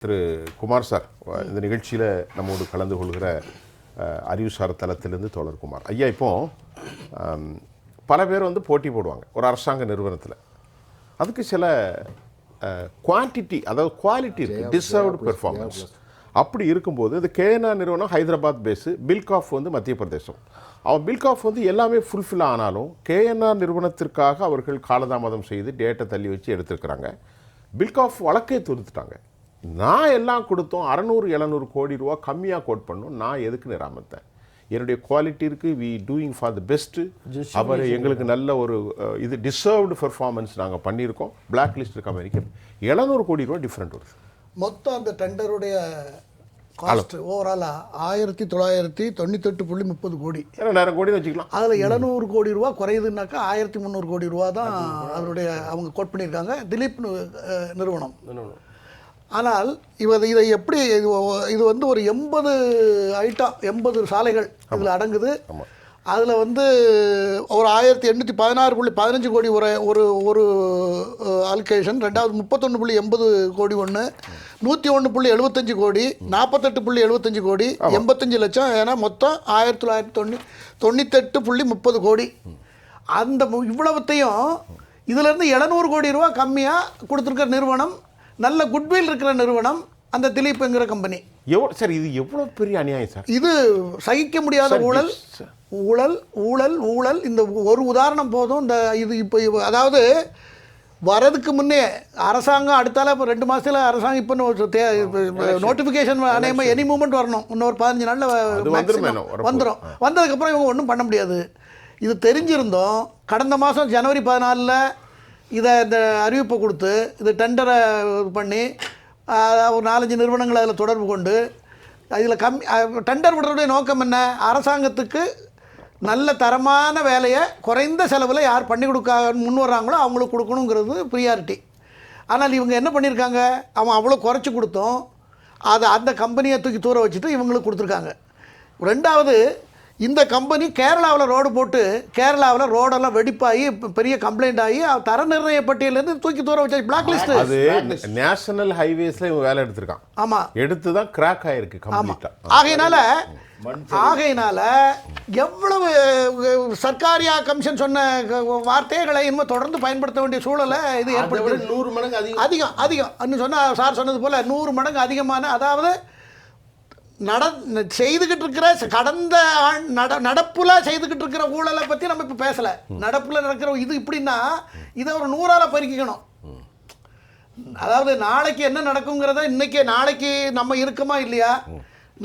திரு Kumar sir இந்த நிகழ்ச்சியில் நம்மோடு கலந்து கொள்கிற அறிவுசார் தளத்திலிருந்து தோழர் குமார் ஐயா. இப்போ பல பேர் வந்து போட்டி போடுவாங்க ஒரு அரசாங்க நிறுவனத்தில். அதுக்கு சில குவான்டிட்டி, அதாவது குவாலிட்டி இருக்குது, டிசர்வ்டு பெர்ஃபார்மன்ஸ். அப்படி இருக்கும்போது இந்த கேஎன்ஆர் நிறுவனம் ஹைதராபாத் பேஸு, பில்காஃப் வந்து மத்திய பிரதேசம். அவன் பில்காஃப் வந்து எல்லாமே ஃபுல்ஃபில் ஆனாலும் கேஎன்ஆர் நிறுவனத்திற்காக அவர்கள் காலதாமதம் செய்து டேட்டை தள்ளி வச்சு எடுத்துருக்கிறாங்க. பில்காஃப் வழக்கை தொடுத்துட்டாங்க. நான் எல்லாம் கொடுத்தோம் 600-700 கோடி ரூபா கம்மியாக கோட் பண்ணோம், நான் எதுக்கு நிராமத்தேன், என்னுடைய குவாலிட்டி இருக்குது, we doing for the best, அவர் எங்களுக்கு நல்ல ஒரு இது டிசர்வ்டு பெர்ஃபார்மன்ஸ் நாங்கள் பண்ணியிருக்கோம், பிளாக் லிஸ்ட் இருக்க மாதிரி 700 கோடி ரூபா டிஃப்ரெண்ட் வருது. மொத்தம் அந்த டெண்டருடைய காஸ்ட் ஓவராலாக 1998.30 கோடி, 2000 கோடி வச்சுக்கலாம். அதில் 700 கோடி ரூபா குறையுதுனாக்கா 1300 கோடி ரூபா தான் அதனுடைய அவங்க கோட் பண்ணியிருக்காங்க திலீப் நிறுவனம். ஆனால் இதை எப்படி இது வந்து ஒரு 80 சாலைகள் இதில் அடங்குது. அதில் வந்து ஒரு 1816.15 கோடி ஒரு ஒரு அலோகேஷன், ரெண்டாவது 31.80 கோடி ஒன்று, 101.75 கோடி, 48.75 கோடி, 85 லட்சம், ஏன்னா மொத்தம் 1998.30 கோடி. அந்த இவ்வளவுத்தையும் இதிலேருந்து 700 கோடி ரூபா கம்மியாக கொடுத்துருக்க நிறுவனம், நல்ல குட்வில் இருக்கிற நிறுவனம் அந்த திலீப்ங்கிற கம்பெனி. சார் இது எவ்வளோ பெரிய அநியாயம் சார், இது சகிக்க முடியாத ஊழல் ஊழல் ஊழல் ஊழல். இந்த ஒரு உதாரணம் போதும். இந்த இது இப்போ அதாவது வரதுக்கு முன்னே அரசாங்கம் அடுத்தால இப்போ 2 மாதத்தில் அரசாங்கம் இப்போ நோட்டிஃபிகேஷன் அநேகமாக எனி மூமெண்ட் வரணும், இன்னொரு 15 நாளில் வந்துடும். வந்ததுக்கப்புறம் இவங்க ஒன்றும் பண்ண முடியாது. இது தெரிஞ்சிருந்தோம் கடந்த மாதம் ஜனவரி 14 இதை இந்த அறிவிப்பை கொடுத்து இது டெண்டரை பண்ணி ஒரு 4-5 நிறுவனங்கள் அதில் தொடர்பு கொண்டு இதில் டெண்டர் விடுறதுடைய நோக்கம் என்ன, அரசாங்கத்துக்கு நல்ல தரமான வேலையை குறைந்த செலவில் யார் பண்ணி கொடுக்க முன் வர்றாங்களோ அவங்களுக்கு கொடுக்கணுங்கிறது ப்ரியாரிட்டி. ஆனால் இவங்க என்ன பண்ணியிருக்காங்க, அவன் அவ்வளோ குறைச்சி கொடுத்தோம், அதை அந்த கம்பெனியை தூக்கி தூர வச்சுட்டு இவங்களுக்கு கொடுத்துருக்காங்க. ரெண்டாவது, இந்த கம்பெனி கேரளாவில் ரோடு போட்டு கேரளாவில் ரோடெல்லாம் வெடிப்பாகி பெரிய கம்ப்ளைண்ட் ஆகி தர நிர்ணய பட்டியலேருந்து தூக்கி தூர வச்சு பிளாக் லிஸ்ட். அது நேஷனல் ஹைவேஸில் இவங்க வேலை எடுத்திருக்கான். ஆமாம், எடுத்து தான் கிராக் ஆகிருக்கு கம்ப்ளீட்டாக. ஆகையினால எவ்வளவு சர்க்காரியா கமிஷன் சொன்ன வார்த்தைகளை இன்னும் தொடர்ந்து பயன்படுத்த வேண்டிய சூழலை இது ஏற்படுது. 100 மடங்கு அதிகம் சொன்னால் சார் சொன்னது போல் 100 மடங்கு அதிகமான, அதாவது செய்துக்கிட்டு இருக்கிற கடந்த நடப்புல செய்துக்கிட்டு இருக்கிற ஊழலை பற்றி நம்ம இப்போ பேசலை. நடப்புல நடக்கிற இது இப்படின்னா இதை ஒரு 100ஆல் பெருக்கிக்கணும். அதாவது நாளைக்கு என்ன நடக்குங்கிறத இன்னைக்கு நாளைக்கு நம்ம இருக்கமா இல்லையா,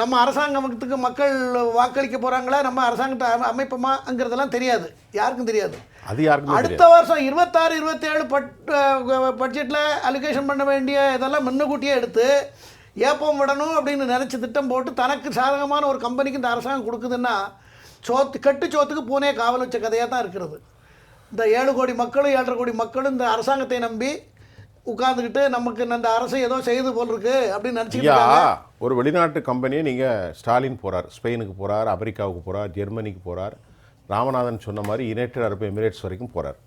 நம்ம அரசாங்கத்துக்கு மக்கள் வாக்களிக்க போகிறாங்களா, நம்ம அரசாங்கத்தை அமைப்போமாங்கிறதெல்லாம் தெரியாது, யாருக்கும் தெரியாது. அடுத்த வருஷம் 26-27 பட்ஜெட்டில் அலோகேஷன் பண்ண வேண்டிய இதெல்லாம் முன்னக்கூட்டியே எடுத்து ஏப்பம் விடணும் அப்படின்னு நினச்சி திட்டம் போட்டு தனக்கு சாதகமான ஒரு கம்பெனிக்கு இந்த அரசாங்கம் கொடுக்குதுன்னா கட்டு சோத்துக்கு பூனே காவல் வச்ச கதையாக தான் இருக்கிறது. இந்த 7 கோடி மக்களும் 7.5 கோடி மக்களும் இந்த அரசாங்கத்தை நம்பி உட்கார்ந்துக்கிட்டு நமக்கு இந்த அரசு ஏதோ செய்து போல் இருக்கு அப்படின்னு நினச்சிக்கிட்டு. ஒரு வெளிநாட்டு கம்பெனியை நீங்கள் ஸ்டாலின் போகிறார், ஸ்பெயினுக்கு போகிறார், அமெரிக்காவுக்கு போகிறார், ஜெர்மனிக்கு போகிறார், ராமநாதன் சொன்ன மாதிரி யுனைடெட் அரபு எமிரேட்ஸ் வரைக்கும் போகிறார்.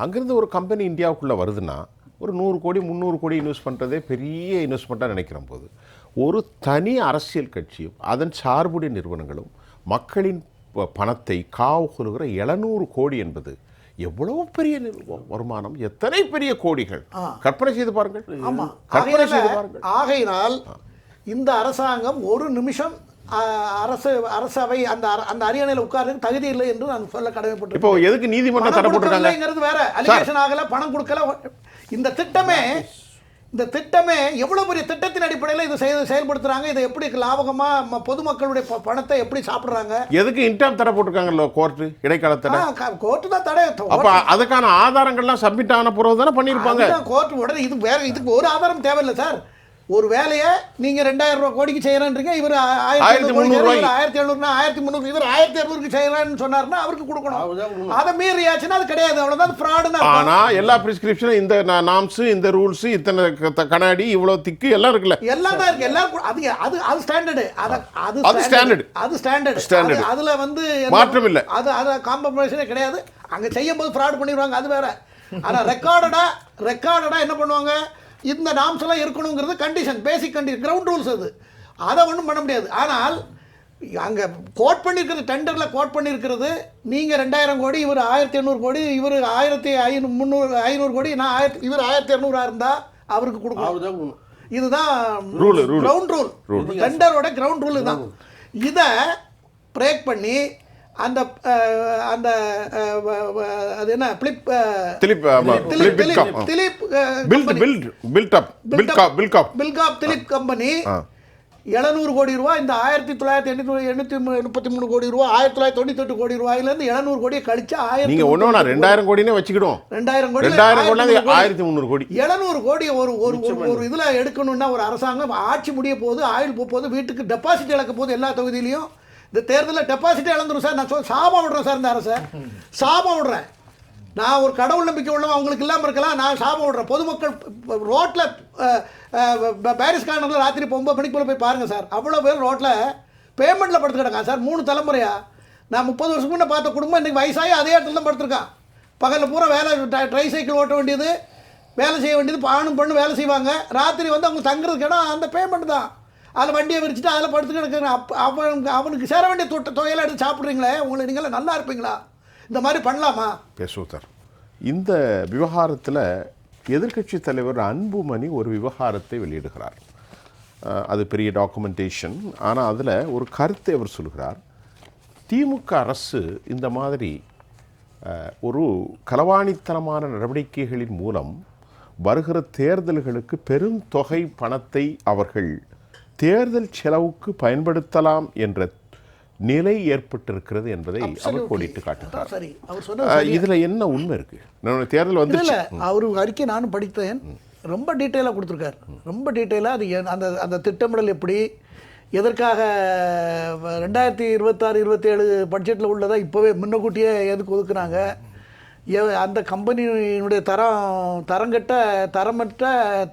அங்கேருந்து ஒரு கம்பெனி இந்தியாவுக்குள்ளே வருதுன்னா ஒரு 100 கோடி 300 கோடி இன்வெஸ்ட் பண்ணுறதே பெரிய இன்வெஸ்ட்மெண்ட்டாக நினைக்கிற போது ஒரு தனி அரசியல் கட்சியும் அதன் சார்புடைய நிறுவனங்களும் மக்களின் பணத்தை காவு கொள்கிற 700 கோடி என்பது எவ்வளவு பெரிய வருமானம், எத்தனை பெரிய கோடிகள், கற்பனை செய்து பாருங்கள். ஆகையினால் இந்த அரசாங்கம் ஒரு நிமிஷம் அரசவை அந்த அரியணையில் உட்கார்றதுக்கு தகுதி இல்லை என்று நான் சொல்ல கடமைப்பட்டு. இப்போ எதுக்கு நீதிமன்றம் தரப்பட்டிருக்காங்க வேற, அலிகேஷன் ஆகல, பணம் கொடுக்கல. இந்த திட்டமே எவ்வளவு பெரிய திட்டத்தின் அடிப்படையில் இதை செயல்படுத்துறாங்க, இதை எப்படி லாபகமா பொதுமக்களுடைய பணத்தை எப்படி சாப்பிடுறாங்க. எதுக்கு இன்டர்ம் தடை போட்டிருக்காங்கல்ல கோர்ட், இடைக்கால தடை, கோர்ட் தான் தடை. அப்ப அதுக்கான ஆதாரங்கள்லாம் சப்மிட் ஆன பிறகு தானே பண்ணிருப்பாங்க கோர்ட். உடனே இது வேற, இதுக்கு ஒரு ஆதாரம் தேவையில்லை சார். ஒரு வேலையை நீங்க 2000 கோடிக்கு செய்யறீங்க, இவர் 1700, 1300, இவர் 1200 செய்யறான்னு சொன்னாருன்னா அவருக்கு கொடுக்கணும். அதை மீறியாச்சுன்னா அது கிடையாது, அவ்வளவுதான் ஃப்ராடுன்னு. ஆனா எல்லா பிரிஸ்கிரிப்ஷனும் இந்த நாம்ஸ், இந்த ரூல்ஸ், இத்தனை கண்ணாடி, இவ்வளவு திக்கு எல்லாம் இருக்குல்ல, எல்லாம் தான் இருக்கு. எல்லாரும் அது ஸ்டாண்டர்டு, அது ஸ்டாண்டர்டு. அதுல வந்து மாற்றம் இல்லை, அது காம்ப்ரமைஸே கிடையாது. அங்க செய்யும் போது ஃப்ராட் பண்ணிடுவாங்க, அது வேற. ஆனா ரெக்கார்டடா என்ன பண்ணுவாங்க, இந்த நாம்ஸ் எல்லாம் இருக்கணுங்கிறது கண்டிஷன், பேசிக் கண்டிஷன், கிரவுண்ட் ரூல்ஸ் அது. அதை ஒன்றும் பண்ண முடியாது. ஆனால் அங்கே கோட் பண்ணியிருக்கிறது, டெண்டரில் கோட் பண்ணியிருக்கிறது, நீங்கள் 2000 கோடி, இவர் 1800 கோடி, இவர் 1500 கோடி, நான் இவர் 1200 இருந்தால் அவருக்கு கொடுக்கணும். இதுதான் கிரவுண்ட் ரூல், டெண்டரோட கிரவுண்ட் ரூல் தான். இதை பிரேக் பண்ணி அந்த அந்த அது என்ன திலீப் கம்பெனி 700 கோடி ரூபா, இந்த 1933 கோடி ரூபா, 1998 கோடி ரூபாயிலேருந்து 700 கோடியை கழிச்சா 2000 கோடினே வச்சுக்கிடும். 2000 கோடி 1300 கோடி 700 கோடி ஒரு இதில் எடுக்கணும்னா ஒரு அரசாங்கம் ஆட்சி முடிய போகுது, ஆயுள் போகுது, வீட்டுக்கு டெபாசிட் இழக்க போகுது. எல்லா தொகுதியிலையும் இந்த தேர்தலில் டெபாசிட்டே இழந்துடும் சார். நான் சாபம் விடுறேன் சார், இந்த அரசை சாபம் விடுறேன். நான் ஒரு கடவுள் நம்பிக்கை உள்ளவன், அவங்களுக்கு இல்லாமல் இருக்கலாம், நான் சாபம் விடுறேன். பொதுமக்கள் ரோட்டில் பாரிஸ் கார்னரில் ராத்திரி 9 மணிக்கு போய் பாருங்கள் சார், அவ்வளோ பேர் ரோட்டில் பேமெண்ட்டில் படுத்து கிடக்கான் சார். 3 தலைமுறையா நான் 30 வருஷம் முன்னே பார்த்த குடும்பம் இன்றைக்கி வயசாகி அதே இடத்துல தான் படுத்துருக்கான். பகலில் பூரா வேலை, ட்ரை சைக்கிள் ஓட்ட வேண்டியது, வேலை செய்ய வேண்டியது, ஆணும் பெண்ணு வேலை செய்வாங்க. ராத்திரி வந்து அவங்க தங்குறதுக்கு இடம் அந்த பேமெண்ட் தான். அதில் வண்டியை விரிச்சிட்டு அதில் படுத்து கிடக்குறேன். அவனுக்கு சேர வேண்டிய தொகையெல்லாம் எடுத்து சாப்பிட்றீங்களே, உங்களை நீங்களே நல்லா இருப்பீங்களா? இந்த மாதிரி பண்ணலாமா? பேசுவார். இந்த விவகாரத்தில் எதிர்க்கட்சி தலைவர் அன்புமணி ஒரு விவகாரத்தை வெளியிடுகிறார். அது பெரிய டாக்குமெண்டேஷன். ஆனால் அதில் ஒரு கருத்தை அவர் சொல்கிறார். திமுக அரசு இந்த மாதிரி ஒரு களவாணித்தனமான நடவடிக்கைகளின் மூலம் வருகிற தேர்தல்களுக்கு பெரும் தொகை பணத்தை அவர்கள் தேர்தல் செலவுக்கு பயன்படுத்தலாம் என்ற நிலை ஏற்பட்டிருக்கிறது என்பதை அவர் கோடிட்டு காட்டுகிறார். இதுல என்ன உண்மை இருக்கு? தேர்தல் வந்து அவரு அறிக்கை நானும் படித்தேன். ரொம்ப டீட்டெயிலாக கொடுத்துருக்காரு, ரொம்ப டீட்டெயிலாக. அது அந்த அந்த திட்டமிடல் எப்படி, எதற்காக 2026-27 பட்ஜெட்டில் உள்ளதை இப்போவே முன்னக்கூட்டியே எதுக்கு ஒதுக்குனாங்க, அந்த கம்பெனியினுடைய தரமற்ற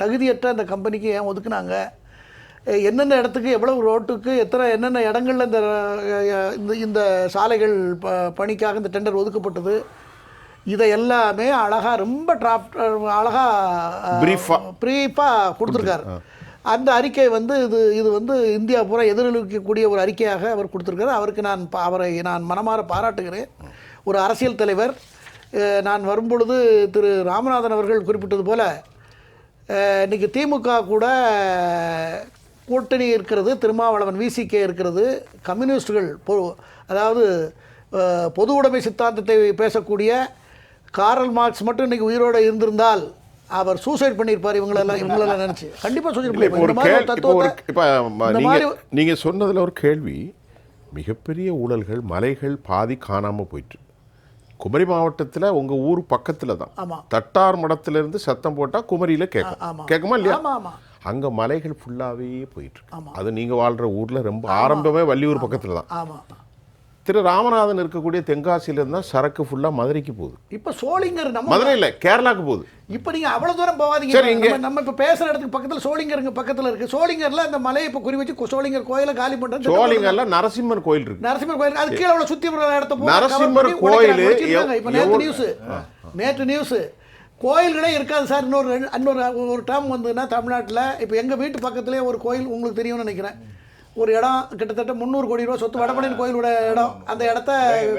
தகுதியற்ற அந்த கம்பெனிக்கு ஏன் ஒதுக்குனாங்க, என்னென்ன இடத்துக்கு எவ்வளவு ரோட்டுக்கு என்னென்ன இடங்களில் இந்த சாலைகள் பணிக்காக இந்த டெண்டர் ஒதுக்கப்பட்டது, இதை எல்லாமே அழகாக ரொம்ப ப்ரீஃபாக கொடுத்துருக்காரு. அந்த அறிக்கை வந்து இது வந்து இந்தியா பூரா எதிரொலிக்கக்கூடிய ஒரு அறிக்கையாக அவர் கொடுத்துருக்காரு. அவருக்கு அவரை நான் மனமாற பாராட்டுகிறேன். ஒரு அரசியல் தலைவர். நான் வரும்பொழுது திரு ராமநாதன் அவர்கள் குறிப்பிட்டது போல் இன்றைக்கி திமுக கூட கூட்டணி இருக்கிறது, திருமாவளவன் விசிகே இருக்கிறது, கம்யூனிஸ்டுகள் அதாவது பொது உடைமை சித்தாந்தத்தை பேசக்கூடிய காரல் மார்க்ஸ் மட்டும் இன்றைக்கி உயிரோடு இருந்திருந்தால் அவர் சூசைட் பண்ணியிருப்பார். இவங்களெல்லாம் நினச்சி கண்டிப்பாக சூசைட் பண்ணியிருப்பார். நீங்கள் சொன்னதில் ஒரு கேள்வி, மிகப்பெரிய ஊழல்கள், மலைகள் பாதி காணாமல் போயிட்டு குமரி மாவட்டத்தில் உங்கள் ஊர் பக்கத்தில் தான். தட்டார் மடத்திலிருந்து சத்தம் போட்டால் குமரியில் கேட்குமா இல்லையா? அங்கே மலைகள் ஃபுல்லாகவே போயிட்டுருக்கு. அது நீங்கள் வாழ்கிற ஊரில் ரொம்ப ஆரம்பமே வள்ளியூர் பக்கத்தில் தான். திரு ராமநாதன் இருக்கக்கூடிய தென்காசியிலேருந்து தான் சரக்கு ஃபுல்லாக மதுரைக்கு போகுது. இப்போ சோளிங்கர் மதுரை இல்லை, கேரளாவுக்கு போகுது. இப்போ நீங்கள் அவ்வளோ தூரம் போகாதீங்க. சரி, இங்கே நம்ம இப்போ பேசுகிற இடத்துக்கு பக்கத்தில் சோளிங்கருங்க பக்கத்தில் இருக்குது. சோளிங்கரில் அந்த மலையை இப்போ குறி வச்சு சோளிங்கர் கோயிலை காலி பண்ணுறது. சோளிங்கரில் நரசிம்மர் கோயில் இருக்குது. நரசிம்மர் கோயில் அது கீழே அவ்வளோ சுற்றி இடத்த நரசிம்மர் கோயில். இப்போ நேற்று நியூஸு கோயில்களே இருக்காது சார். இன்னொரு டேம் வந்ததுன்னா தமிழ்நாட்டில் இப்போ எங்கள் வீட்டு பக்கத்துலேயே ஒரு கோயில் உங்களுக்கு தெரியும்னு நினைக்கிறேன். ஒரு இடம் கிட்டத்தட்ட 300 கோடி ரூபா சொத்து, வடபழனி கோயிலோட இடம். அந்த இடத்த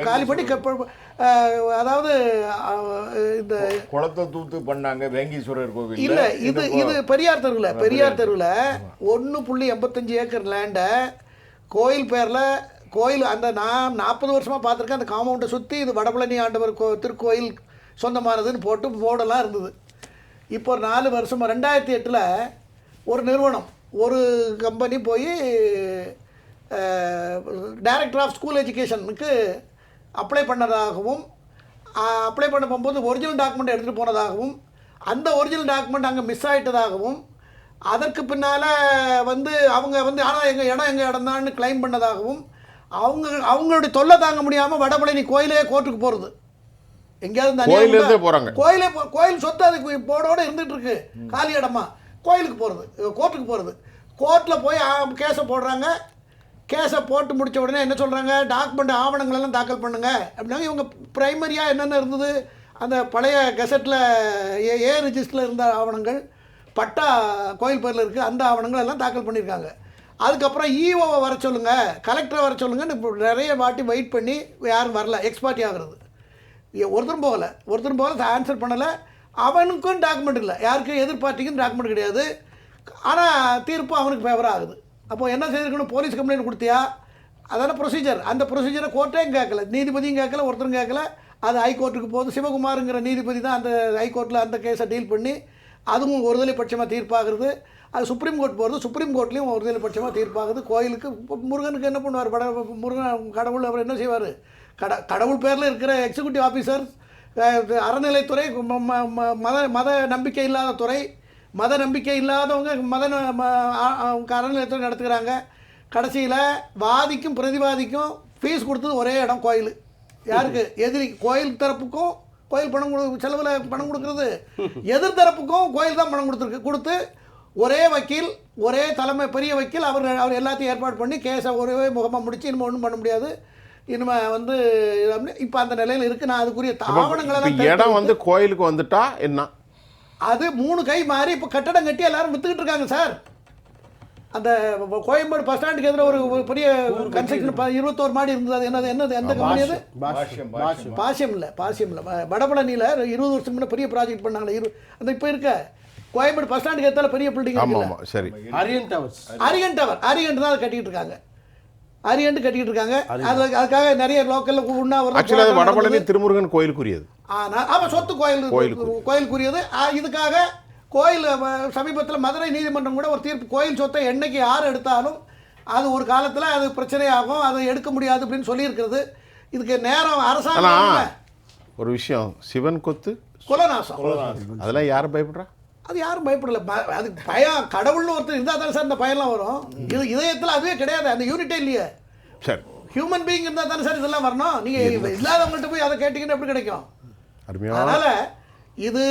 காலி பண்ணி அதாவது இந்த குளத்தை தூத்து பண்ணாங்க வேங்கீஸ்வரர் கோவில். இல்லை, இது பெரியார் தெருவில் 1.85 ஏக்கர் லேண்டை கோயில் பேரில் கோயில் அந்த நான் 40 வருஷமாக பார்த்துருக்கேன். அந்த காம்பவுண்டை சுற்றி இது வடபழனி ஆண்டவர் திருக்கோயில் சொந்தமானதுன்னு போர்டெல்லாம் இருந்தது. இப்போ ஒரு 4 வருஷமாக 2008 ஒரு நிறுவனம், ஒரு கம்பெனி போய் டைரக்டர் ஆஃப் ஸ்கூல் எஜுகேஷனுக்கு அப்ளை பண்ணதாகவும், அப்ளை பண்ண போகும்போது ஒரிஜினல் டாக்குமெண்ட் எடுத்துகிட்டு போனதாகவும், அந்த ஒரிஜினல் டாக்குமெண்ட் அங்கே மிஸ் ஆகிட்டதாகவும், அதற்கு பின்னால் அவங்க ஆனால் எங்கள் இடம் தான்னு கிளைம் பண்ணதாகவும், அவங்களுடைய தொல்லை தாங்க முடியாமல் வடபழனி கோயிலே கோர்ட்டுக்கு போகிறது. எங்கேயாவது போகிறாங்க. கோயில் சொத்து அதுக்கு போர்டோடு இருந்துகிட்டு இருக்கு, காலி இடமா கோயிலுக்கு போகிறது, கோர்ட்டுக்கு போகிறது. கோர்ட்டில் போய் கேஸை போடுறாங்க. கேஸை போட்டு முடித்த உடனே என்ன சொல்கிறாங்க, டாக்குமெண்ட் ஆவணங்களெல்லாம் தாக்கல் பண்ணுங்க அப்படின்னாங்க. இவங்க ப்ரைமரியாக என்னென்ன இருந்தது, அந்த பழைய கெசட்டில் ரிஜிஸ்டரில் இருந்த ஆவணங்கள், பட்டா கோயில் பேரில் இருக்குது, அந்த ஆவணங்கள் எல்லாம் தாக்கல் பண்ணியிருக்காங்க. அதுக்கப்புறம் ஈஓவை வர சொல்லுங்கள், கலெக்டரை வர சொல்லுங்கன்னு இப்போ நிறைய வாட்டி வெயிட் பண்ணி யாரும் வரல. எக்ஸ்பார்ட்டி ஆகிறது ஒருத்தரும் போகலை, ஆன்சர் பண்ணலை. அவனுக்கும் டாக்குமெண்ட் இல்லை, யாருக்கும் எதிர்பார்ட்டிக்கும் டாக்குமெண்ட் கிடையாது. ஆனால் தீர்ப்பு அவனுக்கு ஃபேவராக ஆகுது. அப்போது என்ன செய்திருக்கணும், போலீஸ் கம்ப்ளைண்ட் கொடுத்தியா, அதான ப்ரொசீஜர். அந்த ப்ரொசீஜரை கோர்ட்டையும் கேட்கல, நீதிபதியும் கேட்கல, ஒருத்தரும் கேட்கல. அது ஹைகோர்ட்டுக்கு போகுது. சிவகுமாருங்கிற நீதிபதி தான் அந்த ஹைகோர்ட்டில் அந்த கேஸை டீல் பண்ணி அதுவும் ஒருதலை பட்சமாக தீர்ப்பாகிறது. அது சுப்ரீம் கோர்ட் போகிறது, சுப்ரீம் கோர்ட்லேயும் ஒருதலை பட்சமாக தீர்ப்பாகுது. கோயிலுக்கு முருகனுக்கு என்ன பண்ணுவார், முருகன் கடவுள், அவர் என்ன செய்வார், கடவுள் பேரில் இருக்கிற எக்ஸிக்யூட்டிவ் ஆஃபீஸர், அறநிலைத்துறை, மத நம்பிக்கை இல்லாத துறை, மத நம்பிக்கை இல்லாதவங்க அறநிலையத்துறை நடத்துகிறாங்க. கடைசியில் வாதிக்கும் பிரதிவாதிக்கும் ஃபீஸ் கொடுத்தது ஒரே இடம் கோயில். யாருக்கு, எதிரி கோயில் தரப்புக்கும் கோயில் பணம் செலவில் பணம் கொடுக்குறது, எதிர் தரப்புக்கும் கோயில் தான் பணம் கொடுத்து ஒரே வக்கீல், ஒரே தலைமை பெரிய வக்கீல், அவர் எல்லாத்தையும் ஏற்பாடு பண்ணி கேஸை ஒரே முகமாக முடிச்சு இனிமேல் ஒன்றும் பண்ண முடியாது. இனிமேல் இப்போ அந்த நிலையில் இருக்குது. நான் அதுக்குரிய ஆவணங்களெல்லாம் இடம் வந்து கோயிலுக்கு வந்துட்டா என்ன, அது 3 கை மாறி இப்போ கட்டடம் கட்டி எல்லாரும் வித்துக்கிட்டு இருக்காங்க சார். அந்த கோயம்பேடு பஸ் ஸ்டாண்டுக்கு எதிர ஒரு பெரிய கன்ஸ்ட்ரக்ஷன் 21 மாடி இருந்தது. அது என்னது எந்த கம்பெனி அது? பாசியம் இல்லை, வடபழனியில் 20 வருஷம் முன்னே பெரிய ப்ராஜெக்ட் பண்ணாங்களே, அந்த இப்போ இருக்க கோயம்பேடு பஸ் ஸ்டாண்டுக்கு எத்தால பெரிய பில்டிங். சரி, அரியன் தான் அதை கட்டிட்டு இருக்காங்க. கட்டிட்டு இருக்காங்க. அதுக்காக நிறைய லோக்கல்ல உண்ணாவிரதம். வடபழனி திருமுருகன் கோயிலுக்குரியது. ஆனால் ஆமாம், சொத்து கோயிலுக்குரியது. இதுக்காக கோயில் சமீபத்தில் மதுரை நீதிமன்றம் கூட ஒரு தீர்ப்பு, கோயில் சொத்தை என்னைக்கு யார் எடுத்தாலும் அது ஒரு காலத்தில் அது பிரச்சனையாகும், அதை எடுக்க முடியாது அப்படின்னு சொல்லியிருக்கிறது. இதுக்கு நேரம் அரசாங்கம். ஒரு விஷயம், சிவன் கொத்து குலநாசம், அதெல்லாம் யாரும் பயப்படுறா? அது யாரும் பயப்படல. அதுக்கு பயம், கடவுள்னு ஒருத்தர் இருந்தால் தானே சார் இந்த பயம்லாம் வரும். இது இதயத்தில் அதுவே கிடையாது, அந்த யூனிட்டே இல்லையே. சரி, ஹியூமன் பீயிங் இருந்தால் தானே சார் இதெல்லாம் வரணும். நீங்கள் இல்லாதவங்கள்ட்ட போய் அதை கேட்டிங்கன்னா எப்படி கிடைக்கும்? அதனால் இது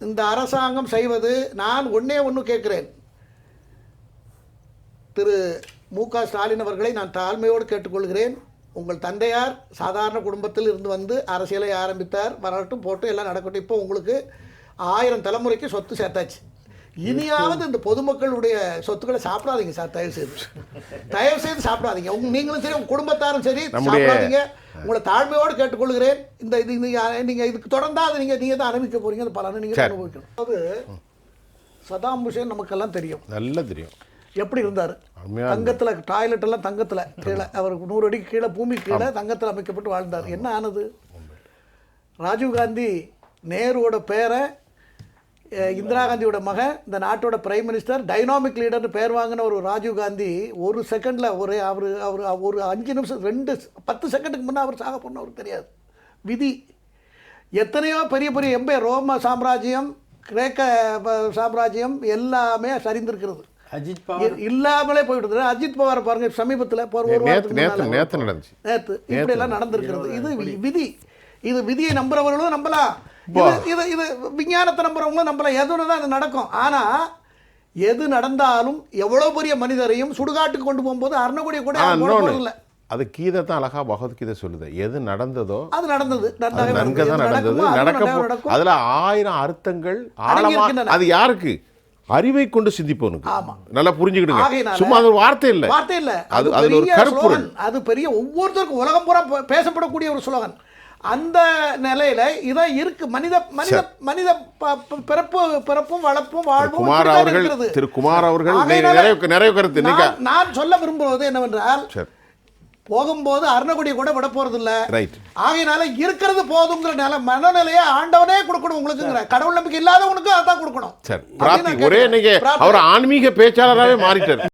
இந்த அரசாங்கம் செய்வது, நான் ஒன்று கேட்கிறேன். திரு மு.க. ஸ்டாலின் அவர்களை நான் தாழ்மையோடு கேட்டுக்கொள்கிறேன். உங்கள் தந்தையார் சாதாரண குடும்பத்தில் இருந்து வந்து அரசியலை ஆரம்பித்தார், வரட்டும் போட்டு எல்லாம் நடக்கட்டும். இப்போ உங்களுக்கு 1000 தலைமுறைக்கு சொத்து சேர்த்தாச்சு. இனியாவது இந்த பொதுமக்களுடைய சொத்துக்களை சாப்பிடாதீங்க சார், தயவு செய்து சாப்பிடாதீங்க. நீங்களும் சரி, உங்கள் குடும்பத்தாரும் சரி சாப்பிடாதீங்க. உங்களை தாழ்மையோடு கேட்டுக்கொள்கிறேன். இந்த இது நீங்கள் இதுக்கு தொடர்ந்தா அதை நீங்கள் தான் அனுபவிக்க போறீங்க, அந்த பலனை நீங்கள் அனுபவிக்கணும். அதாவது சதாம் ஹுசேன் நமக்கெல்லாம் தெரியும், நல்லா தெரியும் எப்படி இருந்தார். தங்கத்தில் டாய்லெட் எல்லாம் தங்கத்தில் கீழே, அவருக்கு 100 அடிக்கு கீழே பூமி கீழே தங்கத்தில் அமைக்கப்பட்டு வாழ்ந்தார். என்ன ஆனது? ராஜீவ்காந்தி நேருவோட பேரை, இந்திரா காந்தியோட மகன், இந்த நாட்டோட பிரைம் மினிஸ்டர், டைனாமிக் லீடர்னு பேர் வாங்கின ஒரு ராஜீவ்காந்தி ஒரு செகண்டில் அவர் ஒரு 5 நிமிஷம் 10 செகண்டுக்கு முன்னே அவர் சாக போன அவருக்கு தெரியாது. விதி. எத்தனையோ பெரிய பெரிய எம்பையர், ரோம சாம்ராஜ்யம், கிரேக்க சாம்ராஜ்யம் எல்லாமே சரிந்திருக்கிறது, இல்லாமலே போயிட்டு. அஜித் பவார் பாருங்க, சமீபத்தில் நேற்று இப்படி எல்லாம் நடந்திருக்கிறது. இது விதி. இது விதியை நம்புறவர்களும் நம்பலாம், இது விஞ்ஞானத்தை நம்புறவங்களும் நம்பலாம். எதுன்னு தான் அது நடக்கும். ஆனால் எது நடந்தாலும் எவ்வளோ பெரிய மனிதரையும் சுடுகாட்டுக்கு கொண்டு போகும்போது அருணகுடியை கூட இல்லை. அது கீதை தான் அழகா பகவத்கீதை சொல்லுது, எது நடந்ததோ அது நடந்தது, நன்கு தான் நடந்தது, நடக்கும். அதுல 1000 அர்த்தங்கள் ஆழமா. அது யாருக்கு? அறிவை கொண்டு சிந்திப்பவனுக்கு. நல்லா புரிஞ்சுக்கிடுங்க. சும்மா அது ஒரு வார்த்தை இல்ல, அது ஒரு கருப்பொருள். அது பெரிய ஒவ்வொருத்தருக்கும் உலகம் பூரா பேசப்படக்கூடிய ஒரு ஸ்லோகன். அந்த நிலையில இதான் இருக்கு. மனித பிறப்பும் வளர்ப்பும் வாழ்வும். திரு குமார் அவர்கள் நிறைய கருத்து. நான் சொல்ல விரும்புவது என்னவென்றால், போகும்போது அருணகுடியை கூட விட போறது இல்ல. ஆகையினால இருக்கிறது போதுங்கிற மனநிலையை ஆண்டவனே கொடுக்கணும் உங்களுக்குங்கிற. கடவுள் நம்பிக்கை இல்லாதவனுக்கு அதான் கொடுக்கணும். ஒரே அவர் ஆன்மீக பேச்சாளராகவே மாறிட்டார்.